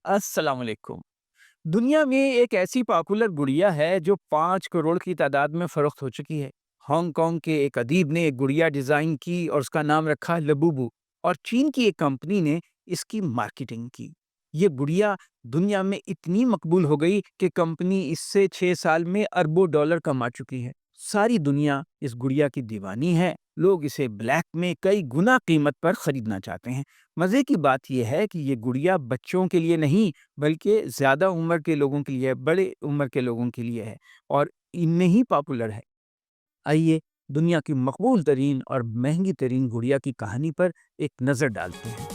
अस्सलाम वालेकुम। दुनिया में एक ऐसी पॉपुलर गुड़िया है जो 5 करोड़ की तादाद में फरोख्त हो चुकी है। हांगकांग के एक अदीब ने एक गुड़िया डिज़ाइन की और उसका नाम रखा लबूबू, और चीन की एक कंपनी ने इसकी मार्केटिंग की। ये गुड़िया दुनिया में इतनी मकबूल हो गई कि कंपनी इससे 6 साल में अरबों डॉलर कमा चुकी है। सारी दुनिया इस गुड़िया की दीवानी है। लोग इसे ब्लैक में कई गुना कीमत पर खरीदना चाहते हैं। मज़े की बात यह है कि ये गुड़िया बच्चों के लिए नहीं, बल्कि ज़्यादा उम्र के लोगों के लिए, बड़े उम्र के लोगों के लिए है, और इनमें ही पॉपुलर है। आइए दुनिया की मकबूल तरीन और महंगी तरीन गुड़िया की कहानी पर एक नज़र डालते हैं।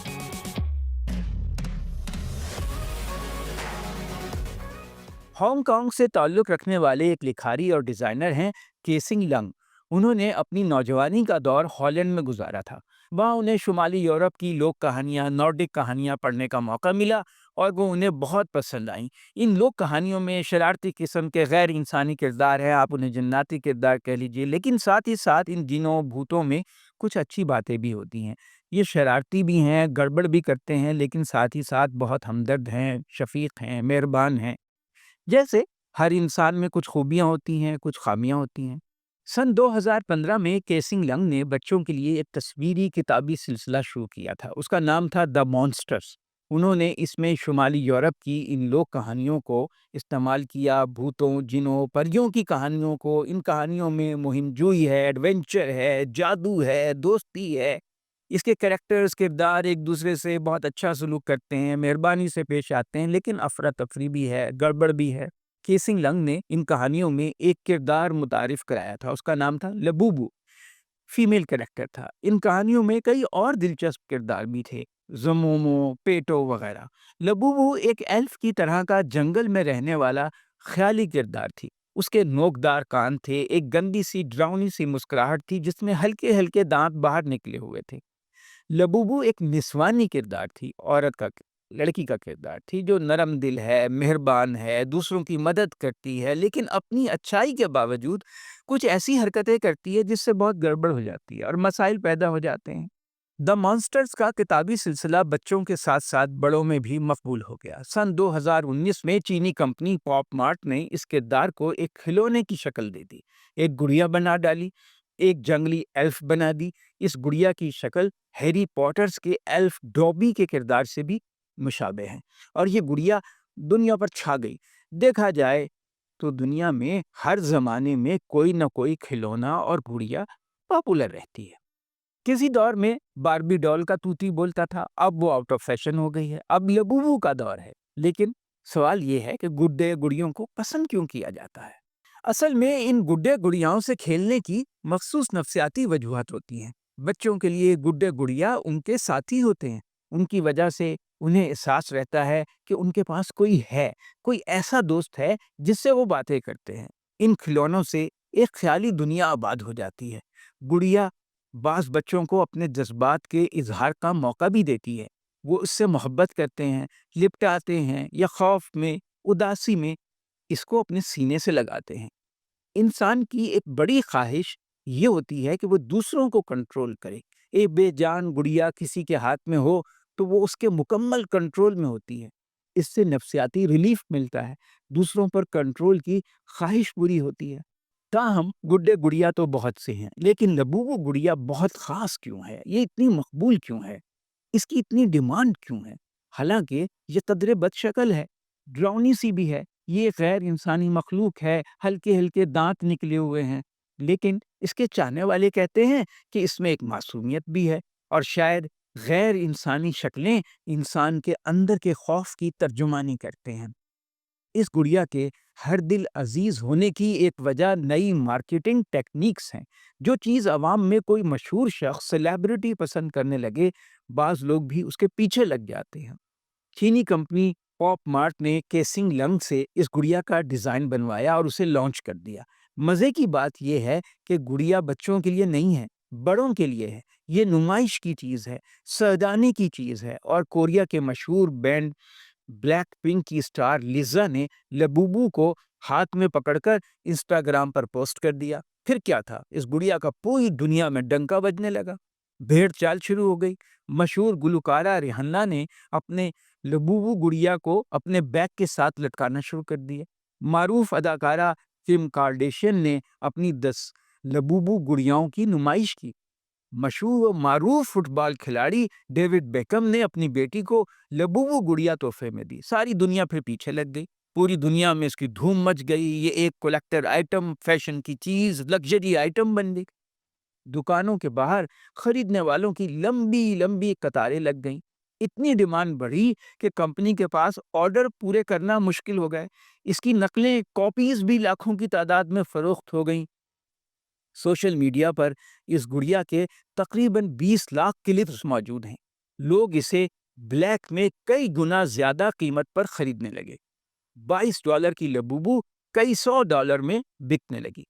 हांगकांग से ताल्लुक़ रखने वाले एक लिखारी और डिज़ाइनर हैं केसिंग लंग। उन्होंने अपनी नौजवानी का दौर हॉलैंड में गुजारा था। वहाँ उन्हें शुमाली यूरोप की लोक कहानियाँ, नॉर्डिक कहानियाँ पढ़ने का मौका मिला, और वो उन्हें बहुत पसंद आईं। इन लोक कहानियों में शरारती किस्म के गैर इंसानी किरदार हैं, आप उन्हें जन्नती किरदार कह लीजिए, लेकिन साथ ही साथ इन जिनों भूतों में कुछ अच्छी बातें भी होती हैं। ये शरारती भी हैं, गड़बड़ भी करते हैं, लेकिन साथ ही साथ बहुत हमदर्द हैं, शफीक हैं, मेहरबान हैं। जैसे हर इंसान में कुछ खूबियां होती हैं, कुछ खामियां होती हैं। सन 2015 में केसिंग लंग ने बच्चों के लिए एक तस्वीरी किताबी सिलसिला शुरू किया था। उसका नाम था द मॉन्स्टर्स। उन्होंने इसमें शुमाली यूरोप की इन लोक कहानियों को इस्तेमाल किया, भूतों, जिनों, परियों की कहानियों को। इन कहानियों में मुहिम जुई है, एडवेंचर है, जादू है, दोस्ती है। इसके कैरेक्टर्स, किरदार एक दूसरे से बहुत अच्छा सलूक करते हैं, मेहरबानी से पेश आते हैं, लेकिन अफरा तफरी भी है, गड़बड़ भी है। केसिंग लंग ने इन कहानियों में एक किरदार मुतारिफ कराया था, उसका नाम था लबूबू। फीमेल कैरेक्टर था। इन कहानियों में कई और दिलचस्प किरदार भी थे, ज़मोमो, पेटो वगैरह। लबूबू एक एल्फ की तरह का जंगल में रहने वाला ख्याली किरदार थी। उसके नोकदार कान थे, एक गंदी सी डरावनी सी मुस्कुराहट थी जिसमें हल्के हल्के दांत बाहर निकले हुए थे। लबूबू एक निस्वानी किरदार थी, लड़की का किरदार थी, जो नरम दिल है, मेहरबान है, दूसरों की मदद करती है, लेकिन अपनी अच्छाई के बावजूद कुछ ऐसी हरकतें करती है जिससे बहुत गड़बड़ हो जाती है और मसाइल पैदा हो जाते हैं। द मॉन्स्टर्स का किताबी सिलसिला बच्चों के साथ साथ बड़ों में भी मकबूल हो गया। सन 2019 में चीनी कंपनी पॉप मार्ट ने इस किरदार को एक खिलौने की शक्ल दे दी, एक गुड़िया बना डाली, एक जंगली एल्फ बना दी। इस गुड़िया की शक्ल हैरी पॉटर्स के एल्फ डॉबी के किरदार से भी मुशाबे हैं, और ये गुड़िया दुनिया पर छा गई। देखा जाए तो दुनिया में हर जमाने में कोई ना कोई खिलौना और गुड़िया पॉपुलर रहती है। किसी दौर में बारबी डॉल का तूती बोलता था, अब वो आउट ऑफ फैशन हो गई है, अब लबूबू का दौर है। लेकिन सवाल ये है कि गुड्डे गुड़ियों को पसंद क्यों किया जाता है? असल में इन गुड्डे गुड़ियाओं से खेलने की मखसूस नफ्सियाती वजूहत होती हैं। बच्चों के लिए गुड्डे गुड़िया उनके साथी होते हैं। उनकी वजह से उन्हें एहसास रहता है कि उनके पास कोई है, कोई ऐसा दोस्त है जिससे वो बातें करते हैं। इन खिलौनों से एक ख्याली दुनिया आबाद हो जाती है। गुड़िया बास बच्चों को अपने जज्बात के इजहार का मौका भी देती है। वो उससे मोहब्बत करते हैं, लिपटाते हैं, या खौफ में, उदासी में इसको अपने सीने से लगाते हैं। इंसान की एक बड़ी ख्वाहिश ये होती है कि वो दूसरों को कंट्रोल करे। एक बेजान गुड़िया किसी के हाथ में हो तो वो उसके मुकम्मल कंट्रोल में होती है। इससे नफ्सियाती रिलीफ मिलता है, दूसरों पर कंट्रोल की ख्वाहिश पूरी होती है। ताहम गुड्डे गुड़िया तो बहुत से हैं, लेकिन लबूबू गुड़िया बहुत खास क्यों है? ये इतनी मकबूल क्यों है? इसकी इतनी डिमांड क्यों है? हालांकि ये कदरे बदशक्ल है, डरावनी सी भी है, ये गैर इंसानी मखलूक है, हल्के हल्के दांत निकले हुए हैं, लेकिन इसके चाहने वाले कहते हैं कि इसमें एक मासूमियत भी है, और शायद गैर इंसानी शक्लें इंसान के अंदर के खौफ की तर्जुमानी करते हैं। इस गुड़िया के हर दिल अजीज होने की एक वजह नई मार्केटिंग टेक्निक्स हैं। जो चीज़ अवाम में कोई मशहूर शख्स, सेलिब्रिटी पसंद करने लगे, बाज लोग भी उसके पीछे लग जाते हैं। चीनी कंपनी पॉप मार्ट ने केसिंग लंग से इस गुड़िया का डिज़ाइन बनवाया और उसे लॉन्च कर दिया। मज़े की बात यह है कि गुड़िया बच्चों के लिए नहीं है, बड़ों के लिए है। ये नुमाइश की चीज़ है, सौदाने की चीज़ है, और कोरिया के मशहूर बैंड ब्लैक पिंक की स्टार लिज़ा ने लबूबू को हाथ में पकड़कर इंस्टाग्राम पर पोस्ट कर दिया। फिर क्या था, इस गुड़िया का पूरी दुनिया में डंका बजने लगा। भेड़ चाल शुरू हो गई। मशहूर गुलकारा रिहन्ना ने अपने لبوبو گڑیا کو اپنے بیگ کے ساتھ لٹکانا شروع کر دیا۔ معروف اداکارہ کم کارڈیشین نے اپنی 10 لبوبو گڑیاؤں کی نمائش کی۔ مشہور و معروف فٹ بال کھلاڑی ڈیوڈ بیکم نے اپنی بیٹی کو لبوبو گڑیا تحفے میں دی۔ ساری دنیا پھر پیچھے لگ گئی، پوری دنیا میں اس کی دھوم مچ گئی۔ یہ ایک کلیکٹر آئٹم، فیشن کی چیز، لگژری آئٹم بن گئی۔ دکانوں کے باہر خریدنے والوں کی لمبی لمبی قطاریں لگ گئیں۔ اتنی ڈیمانڈ بڑھی کہ کمپنی کے پاس آرڈر پورے کرنا مشکل ہو گئے۔ اس کی نقلیں، کاپیز بھی لاکھوں کی تعداد میں فروخت ہو گئیں۔ سوشل میڈیا پر اس گڑیا کے تقریباً 20 لاکھ کلپس موجود ہیں۔ لوگ اسے بلیک میں کئی گنا زیادہ قیمت پر خریدنے لگے۔ $22 کی لبوبو کئی $100 میں بکنے لگی۔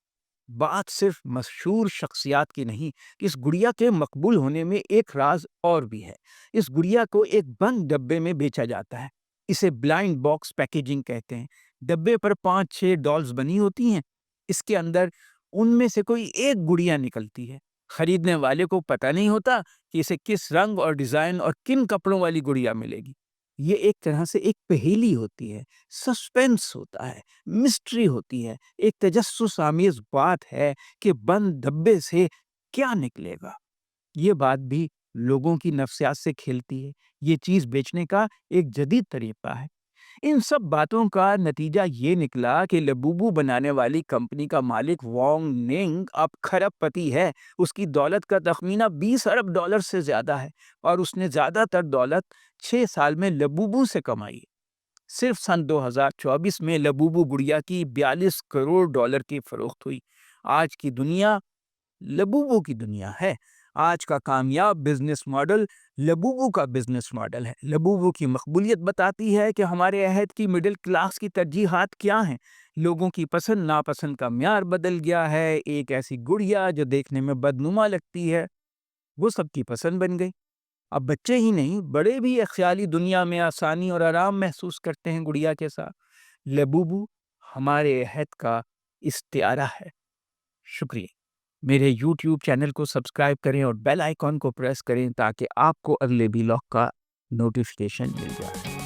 بات صرف مشہور شخصیات کی نہیں، اس گڑیا کے مقبول ہونے میں ایک راز اور بھی ہے۔ اس گڑیا کو ایک بند ڈبے میں بیچا جاتا ہے۔ اسے بلائنڈ باکس پیکیجنگ کہتے ہیں۔ ڈبے پر 5-6 ڈالز بنی ہوتی ہیں۔ اس کے اندر ان میں سے کوئی ایک گڑیا نکلتی ہے۔ خریدنے والے کو پتہ نہیں ہوتا کہ اسے کس رنگ اور ڈیزائن اور کن کپڑوں والی گڑیا ملے گی۔ یہ ایک طرح سے ایک پہیلی ہوتی ہے، سسپینس ہوتا ہے، مسٹری ہوتی ہے، ایک تجسس آمیز بات ہے کہ بند ڈبے سے کیا نکلے گا۔ یہ بات بھی لوگوں کی نفسیات سے کھیلتی ہے۔ یہ چیز بیچنے کا ایک جدید طریقہ ہے۔ ان سب باتوں کا نتیجہ یہ نکلا کہ لبوبو بنانے والی کمپنی کا مالک وانگ ننگ اب کھرب پتی ہے۔ اس کی دولت کا تخمینہ $20 ارب سے زیادہ ہے، اور اس نے زیادہ تر دولت 6 سال میں لبوبو سے کمائی۔ صرف سن 2024 میں لبوبو گڑیا کی $42 کروڑ کی فروخت ہوئی۔ آج کی دنیا لبوبو کی دنیا ہے۔ آج کا کامیاب بزنس ماڈل لبوبو کا بزنس ماڈل ہے۔ لبوبو کی مقبولیت بتاتی ہے کہ ہمارے عہد کی مڈل کلاس کی ترجیحات کیا ہیں۔ لوگوں کی پسند ناپسند کا معیار بدل گیا ہے۔ ایک ایسی گڑیا جو دیکھنے میں بدنما لگتی ہے وہ سب کی پسند بن گئی۔ اب بچے ہی نہیں، بڑے بھی ایک خیالی دنیا میں آسانی اور آرام محسوس کرتے ہیں گڑیا کے ساتھ۔ لبوبو ہمارے عہد کا استعارہ ہے۔ شکریہ۔ میرے یوٹیوب چینل کو سبسکرائب کریں اور بیل آئیکن کو پریس کریں تاکہ آپ کو اگلے ولاگ کا نوٹیفیکیشن مل جائے۔